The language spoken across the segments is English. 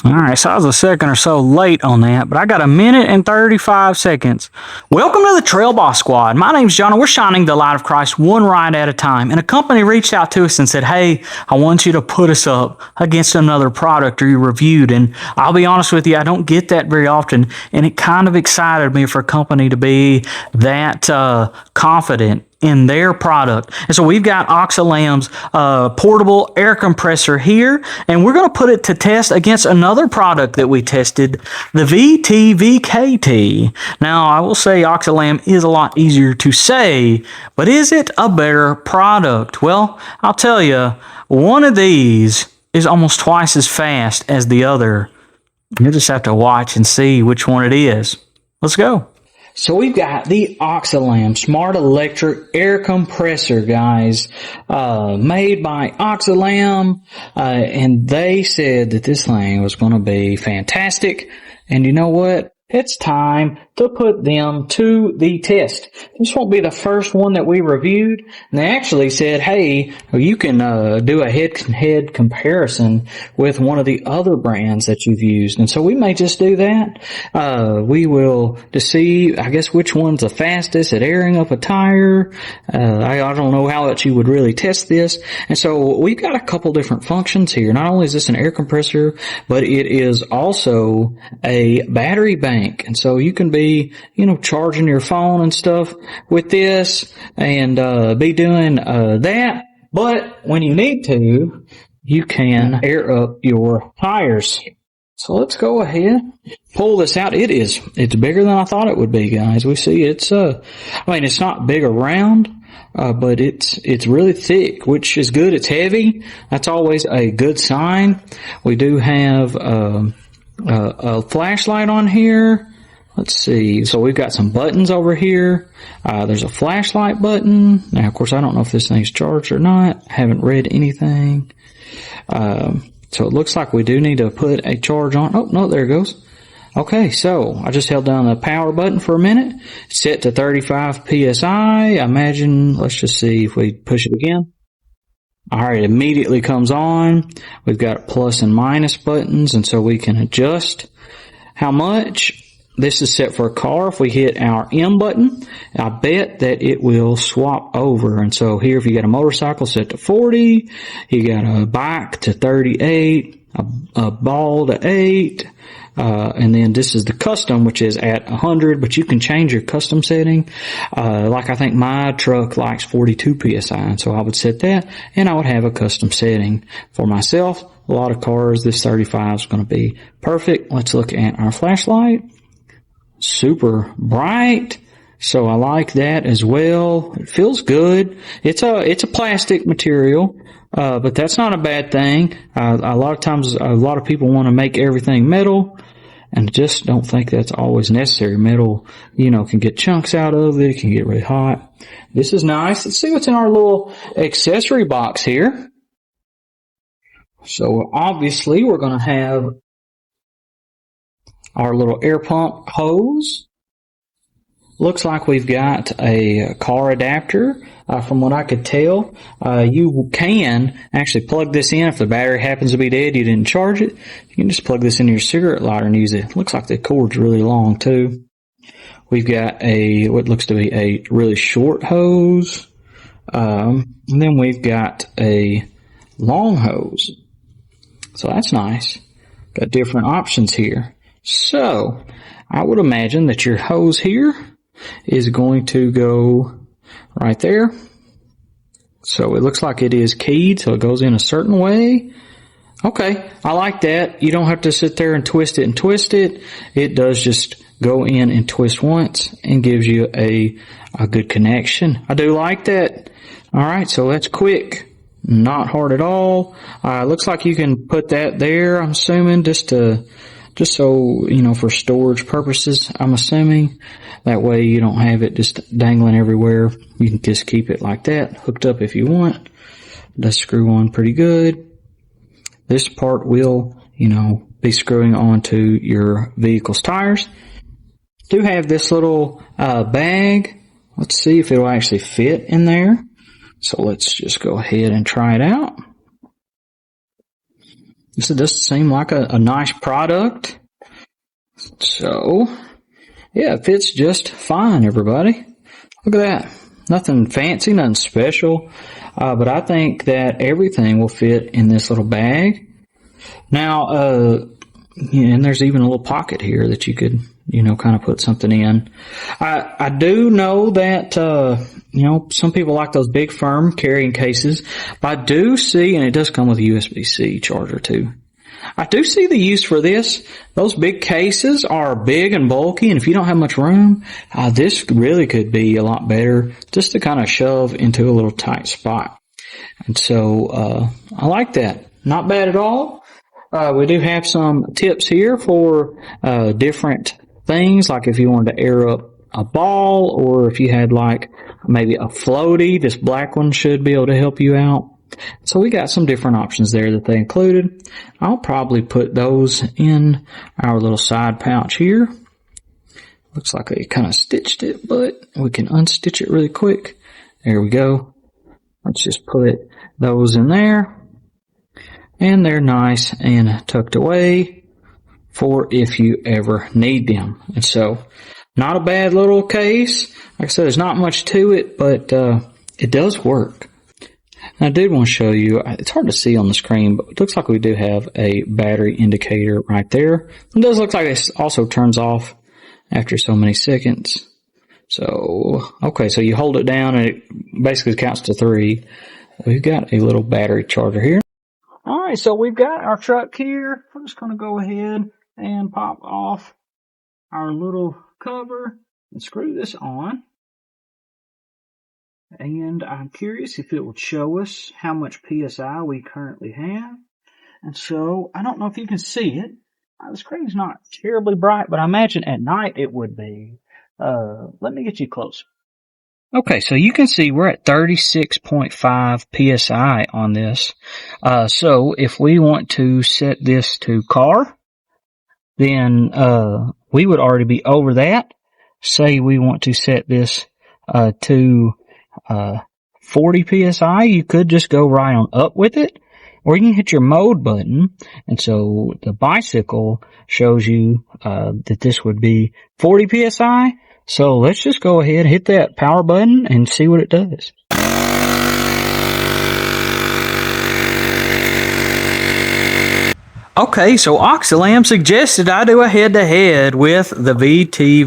Alright, so I was a second or so late on that, but I got a minute and 35 seconds. Welcome to the Trail Boss Squad. My name's John, and we're shining the light of Christ one ride at a time. And a company reached out to us and said, hey, I want you to put us up against another product or you reviewed. And I'll be honest with you, I don't get that very often. And it kind of excited me for a company to be that confident in their product. And so we've got Oxilam's portable air compressor here, and we're going to put it to test against another product that we tested, the VTVKT. Now, I will say Oxilam is a lot easier to say, but is it a better product? Well, I'll tell you, one of these is almost twice as fast as the other. You'll just have to watch and see which one it is. Let's go. So we've got the Oxilam Smart Electric Air Compressor, guys, made by Oxilam, and they said that this thing was going to be fantastic. And you know what? It's time to put them to the test. This won't be the first one that we reviewed. And they actually said, hey, you can do a head-to-head comparison with one of the other brands that you've used. And so we may just do that. We will to see, I guess, which one's the fastest at airing up a tire. I don't know how much you would really test this. And so we've got a couple different functions here. Not only is this an air compressor, but it is also a battery bank. And so you can be, charging your phone and stuff with this and be doing that. But when you need to, you can air up your tires. So let's go ahead, pull this out. It's bigger than I thought it would be, guys. We see it's not big around, but it's really thick, which is good. It's heavy. That's always a good sign. We do have a flashlight on here. Let's see. So we've got some buttons over here. There's a flashlight button. Now, of course, I don't know if this thing's charged or not. I haven't read anything. So it looks like we do need to put a charge on. Oh, no, there it goes. Okay, so I just held down the power button for a minute. Set to 35 PSI. I imagine, let's just see if we push it again. Alright, it immediately comes on. We've got plus and minus buttons, and so we can adjust how much. This is set for a car. If we hit our M button, I bet that it will swap over. And so here, if you got a motorcycle set to 40, you got a bike to 38, a ball to 8, and then this is the custom, which is at 100, but you can change your custom setting. Like I think my truck likes 42 PSI, and so I would set that, and I would have a custom setting for myself. A lot of cars, this 35 is going to be perfect. Let's look at our flashlight. Super bright. So I like that as well. It feels good. It's a plastic material. But that's not a bad thing. A lot of times, a lot of people want to make everything metal, and just don't think that's always necessary. Metal, can get chunks out of it. It can get really hot. This is nice. Let's see what's in our little accessory box here. So obviously, we're going to have our little air pump hose. Looks like we've got a car adapter. From what I could tell, you can actually plug this in. If the battery happens to be dead, you didn't charge it, you can just plug this into your cigarette lighter and use it. Looks like the cord's really long too. We've got what looks to be a really short hose. And then we've got a long hose. So that's nice. Got different options here. So I would imagine that your hose here is going to go right there. So it looks like it is keyed, so it goes in a certain way. Okay, I like that. You don't have to sit there and twist it and twist it. It does just go in and twist once and gives you a good connection. I do like that. All right, so that's quick. Not hard at all. Looks like you can put that there, I'm assuming, just so, for storage purposes, I'm assuming. That way you don't have it just dangling everywhere. You can just keep it like that, hooked up if you want. Does screw on pretty good. This part will, be screwing onto your vehicle's tires. Do have this little bag. Let's see if it'll actually fit in there. So let's just go ahead and try it out. This does seem like a nice product. So, yeah, it fits just fine, everybody. Look at that. Nothing fancy, nothing special. But I think that everything will fit in this little bag. Now, and there's even a little pocket here that you could, kind of put something in. I do know that, some people like those big firm carrying cases, but I do see, and it does come with a USB-C charger too. I do see the use for this. Those big cases are big and bulky, and if you don't have much room, this really could be a lot better just to kind of shove into a little tight spot. And so, I like that. Not bad at all. We do have some tips here for, different things, like if you wanted to air up a ball, or if you had like maybe a floaty, this black one should be able to help you out. So we got some different options there that they included. I'll probably put those in our little side pouch here. Looks like they kind of stitched it, but we can unstitch it really quick. There we go. Let's just put those in there. And they're nice and tucked away for if you ever need them. And so, not a bad little case. Like I said, there's not much to it, but it does work. I did want to show you, it's hard to see on the screen, but it looks like we do have a battery indicator right there. It does look like it also turns off after so many seconds. So, okay, so you hold it down and it basically counts to 3. We've got a little battery charger here. Alright, so we've got our truck here. I'm just going to go ahead and pop off our little cover and screw this on. And I'm curious if it would show us how much PSI we currently have. And so, I don't know if you can see it. The screen's not terribly bright, but I imagine at night it would be. Let me get you close. Okay, so you can see we're at 36.5 PSI on this. So if we want to set this to car, then we would already be over that. Say we want to set this to 40 PSI, you could just go right on up with it, or you can hit your mode button, and so the bicycle shows you that this would be 40 PSI. So let's just go ahead and hit that power button and see what it does. Okay, so Oxilam suggested I do a head-to-head with the VT-VKT.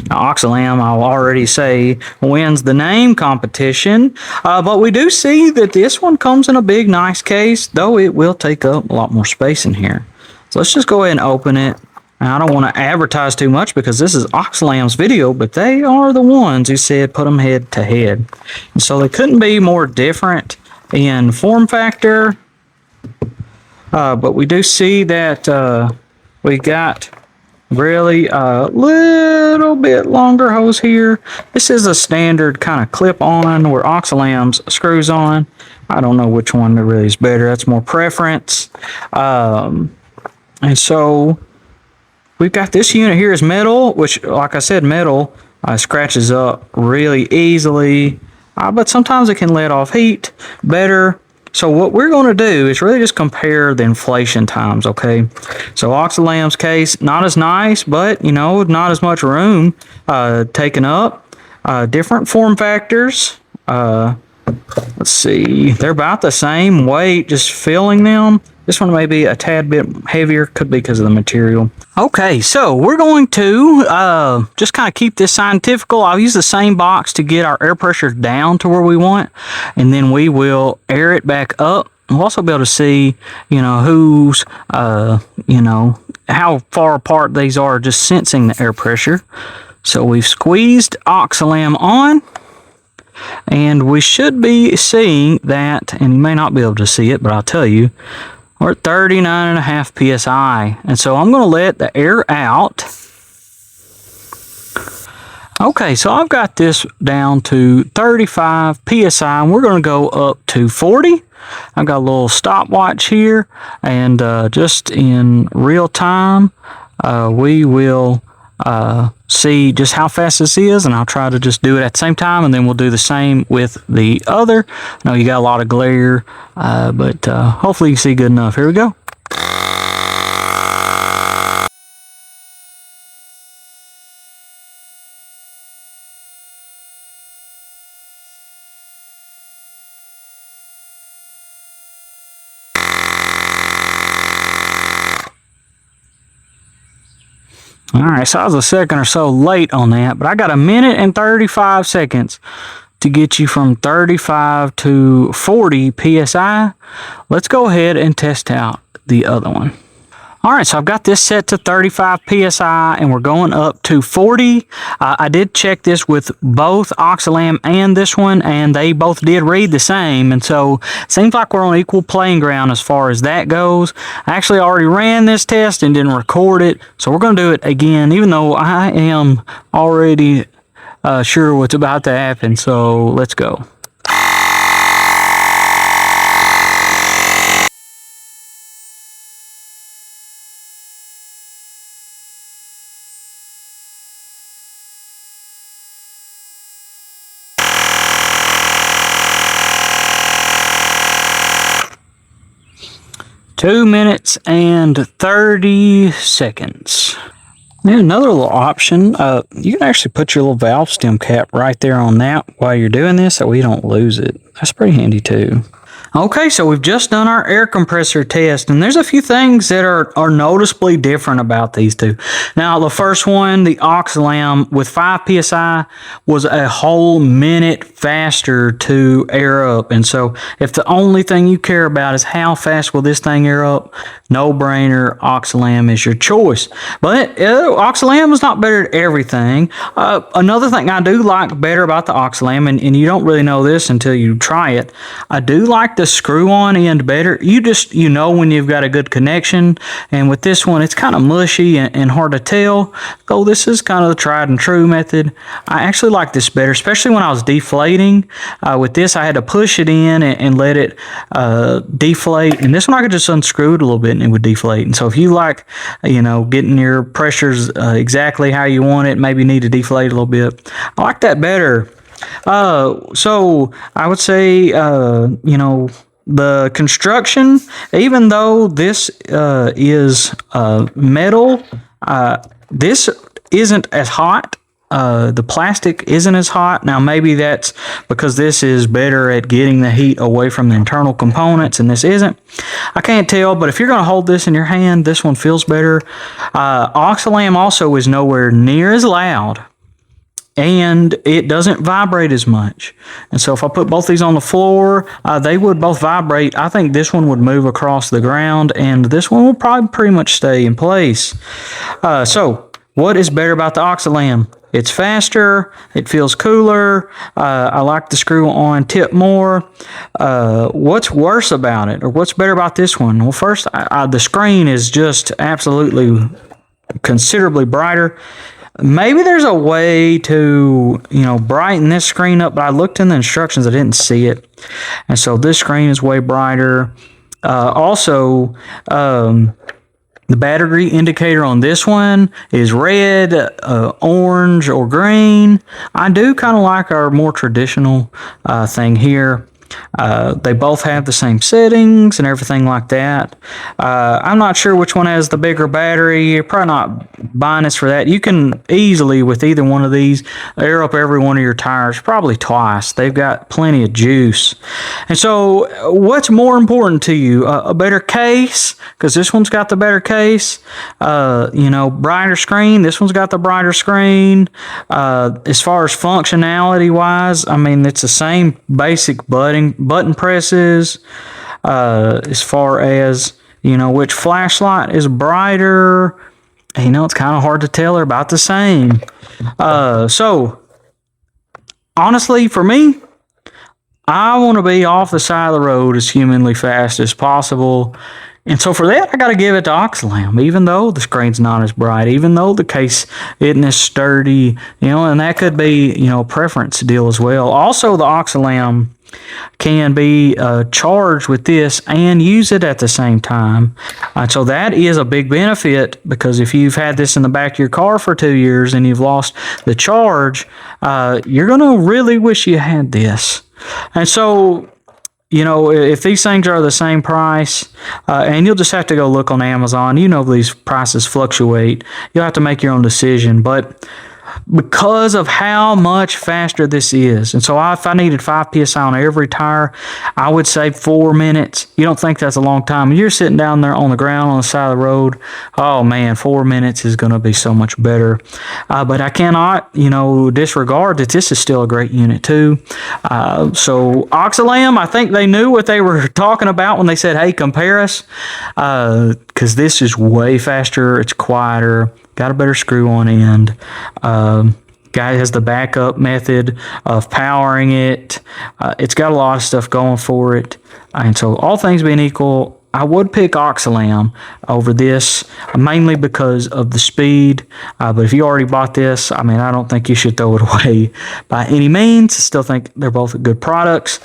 Now, Oxilam, I'll already say, wins the name competition, but we do see that this one comes in a big, nice case, though it will take up a lot more space in here. So let's just go ahead and open it. Now, I don't want to advertise too much because this is Oxilam's video, but they are the ones who said put them head-to-head. And so they couldn't be more different in form factor. But we do see that we got really a little bit longer hose here. This is a standard kind of clip-on where Oxilam's screws on. I don't know which one really is better. That's more preference. And so we've got this unit here is metal, which, like I said, metal scratches up really easily. But sometimes it can let off heat better. So what we're going to do is really just compare the inflation times, okay? So Oxilam's case, not as nice, but, not as much room taken up. Different form factors. Let's see. They're about the same weight, just filling them. This one may be a tad bit heavier, could be because of the material. Okay, so we're going to just kind of keep this scientifical. I'll use the same box to get our air pressure down to where we want, and then we will air it back up. We'll also be able to see, who's, how far apart these are just sensing the air pressure. So we've squeezed Oxilam on. And we should be seeing that, and you may not be able to see it, but I'll tell you, we're at 39.5 PSI. And so I'm going to let the air out. Okay, so I've got this down to 35 PSI, and we're going to go up to 40. I've got a little stopwatch here, and just in real time, we will see just how fast this is, and I'll try to just do it at the same time, and then we'll do the same with the other. I know you got a lot of glare, but hopefully you can see good enough. Here we go. Alright, so I was a second or so late on that, but I got 1 minute and 35 seconds to get you from 35 to 40 PSI. Let's go ahead and test out the other one. Alright, so I've got this set to 35 PSI and we're going up to 40. I did check this with both Oxilam and this one, and they both did read the same, and so it seems like we're on equal playing ground as far as that goes. I actually already ran this test and didn't record it, so we're going to do it again, even though I am already sure what's about to happen, so let's go. Two minutes and 30 seconds. And another little option, you can actually put your little valve stem cap right there on that while you're doing this so we don't lose it. That's pretty handy too. Okay, so we've just done our air compressor test, and there's a few things that are noticeably different about these two. Now, the first one, the Oxilam with 5 PSI, was a whole minute faster to air up. And so if the only thing you care about is how fast will this thing air up, no brainer, Oxilam is your choice. But Oxilam is not better at everything. Another thing I do like better about the Oxilam, and you don't really know this until you try it, I do like the screw-on end better. You know when you've got a good connection, and with this one it's kind of mushy and hard to tell. Though this is kind of the tried and true method, I actually like this better, especially when I was deflating. With this I had to push it in and let it deflate, and this one I could just unscrew it a little bit and it would deflate. And so if you like, getting your pressures exactly how you want it, maybe need to deflate a little bit, I like that better. So I would say, the construction, even though this is metal, this isn't as hot. The plastic isn't as hot. Now, maybe that's because this is better at getting the heat away from the internal components and this isn't. I can't tell, but if you're going to hold this in your hand, this one feels better. Oxilam also is nowhere near as loud, and it doesn't vibrate as much. And so if I put both these on the floor, they would both vibrate. I think this one would move across the ground, and this one will probably pretty much stay in place. So what is better about the Oxilam? It's faster, it feels cooler, I like the screw-on tip more. What's worse about it, or what's better about this one? Well, first, the screen is just absolutely considerably brighter. Maybe there's a way to, brighten this screen up, but I looked in the instructions, I didn't see it. And so this screen is way brighter. Also, the battery indicator on this one is red, orange, or green. I do kind of like our more traditional thing here. They both have the same settings and everything like that. I'm not sure which one has the bigger battery. You're probably not buying this for that. You can easily, with either one of these, air up every one of your tires, probably twice. They've got plenty of juice. And so what's more important to you? A better case, because this one's got the better case. Brighter screen. This one's got the brighter screen. As far as functionality wise, it's the same basic button presses. As far as which flashlight is brighter, it's kind of hard to tell. They're about the same. So honestly, for me, I want to be off the side of the road as humanly fast as possible. And so for that, I got to give it to Oxilam, even though the screen's not as bright, even though the case isn't as sturdy, and that could be, a preference deal as well. Also, the Oxilam can be charged with this and use it at the same time. So that is a big benefit, because if you've had this in the back of your car for 2 years and you've lost the charge, you're going to really wish you had this. And so, you know, if these things are the same price, and you'll just have to go look on Amazon, you know, these prices fluctuate. You'll have to make your own decision. But because of how much faster this is, and so if I needed 5 psi on every tire, I would say 4 minutes. You don't think that's a long time? You're sitting down there on the ground on the side of the road. Oh man, 4 minutes is going to be so much better. But I cannot, you know, disregard that this is still a great unit too. So Oxilam, I think they knew what they were talking about when they said, "Hey, compare us," because this is way faster. It's quieter. Got a better screw-on end. Guy has the backup method of powering it. It's got a lot of stuff going for it. And so all things being equal, I would pick Oxilam over this, mainly because of the speed. But if you already bought this, I mean, I don't think you should throw it away by any means. I still think they're both good products.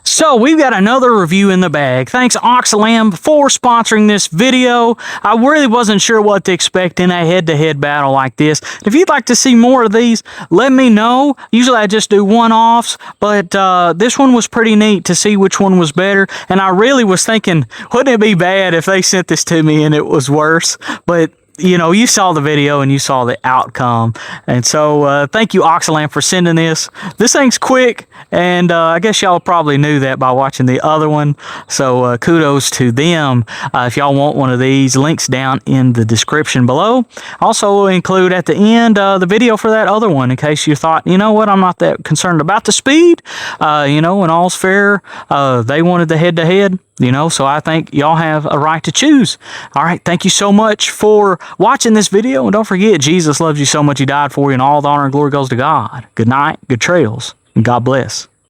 So we've got another review in the bag. Thanks Oxilam for sponsoring this video. I really wasn't sure what to expect in a head-to-head battle like this. If you'd like to see more of these, let me know. Usually I just do one-offs, but this one was pretty neat to see which one was better. And I really was thinking, wouldn't it be bad if they sent this to me and it was worse? But you know, you saw the video and you saw the outcome. And so thank you, Oxilam, for sending this. This thing's quick, and I guess y'all probably knew that by watching the other one. So kudos to them. If y'all want one of these, links down in the description below. Also, we'll include at the end the video for that other one, in case you thought, you know what, I'm not that concerned about the speed. You know, when all's fair, they wanted the head-to-head. You know, so I think y'all have a right to choose. All right, thank you so much for watching this video. And don't forget, Jesus loves you so much, he died for you, and all the honor and glory goes to God. Good night, good trails, and God bless.